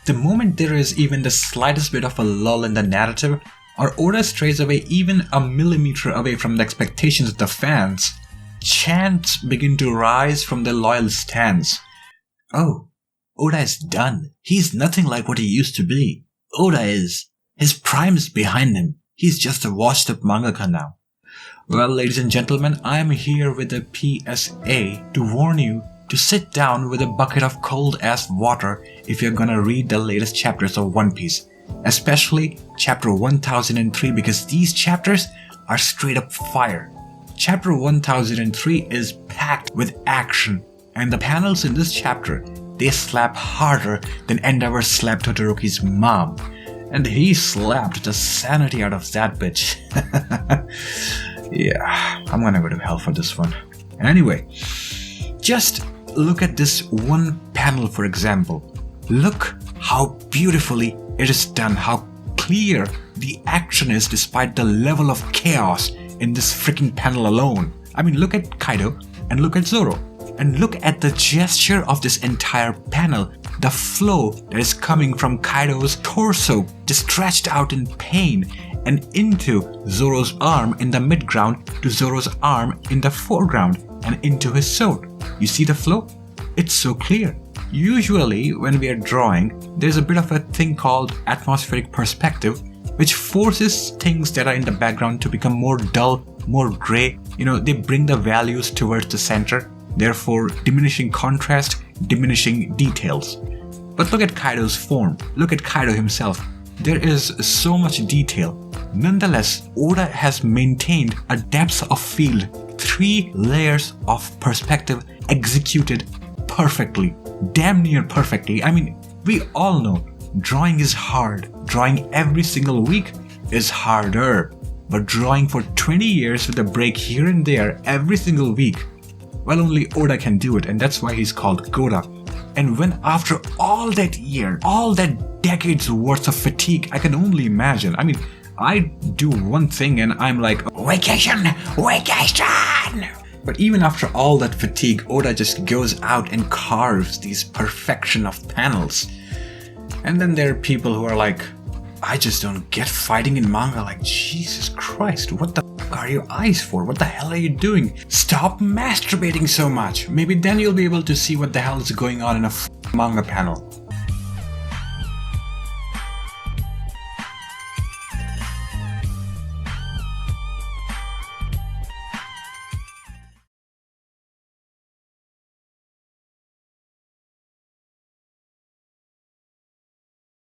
The moment there is even the slightest bit of a lull in the narrative, or Oda strays away even a millimeter away from the expectations of the fans, chants begin to rise from their loyal stands. Oh, Oda is done. He's nothing like what he used to be. Oda is. His prime is behind him. He's just a washed up mangaka now. Well, ladies and gentlemen, I am here with a PSA to warn you to sit down with a bucket of cold ass water if you're gonna read the latest chapters of One Piece. Especially chapter 1003, because these chapters are straight up fire. Chapter 1003 is packed with action, and the panels in this chapter, they slap harder than Endeavor slapped Todoroki's mom. And he slapped the sanity out of that bitch. Yeah, I'm gonna go to hell for this one. Anyway, just look at this one panel for example. Look how beautifully it is done, how clear the action is despite the level of chaos in this freaking panel alone. I mean, look at Kaido and look at Zoro. And look at the gesture of this entire panel. The flow that is coming from Kaido's torso, just stretched out in pain, and into Zoro's arm in the midground, to Zoro's arm in the foreground, and into his sword. You see the flow? It's so clear. Usually, when we are drawing, there's a bit of a thing called atmospheric perspective, which forces things that are in the background to become more dull, more grey. They bring the values towards the center, therefore diminishing contrast, diminishing details. But look at Kaido's form. Look at Kaido himself. There is so much detail. Nonetheless, Oda has maintained a depth of field, 3 layers of perspective executed perfectly, damn near perfectly. I mean, we all know drawing is hard. Drawing every single week is harder. But drawing for 20 years with a break here and there every single week, well, only Oda can do it, and that's why he's called Goda. And when after all that year, all that decades worth of fatigue, I can only imagine. I mean, I do one thing and I'm like, vacation! But even after all that fatigue, Oda just goes out and carves these perfection of panels. And then there are people who are like, I just don't get fighting in manga. Like, Jesus Christ, what the f are your eyes for? What the hell are you doing? Stop masturbating so much. Maybe then you'll be able to see what the hell is going on in a manga panel.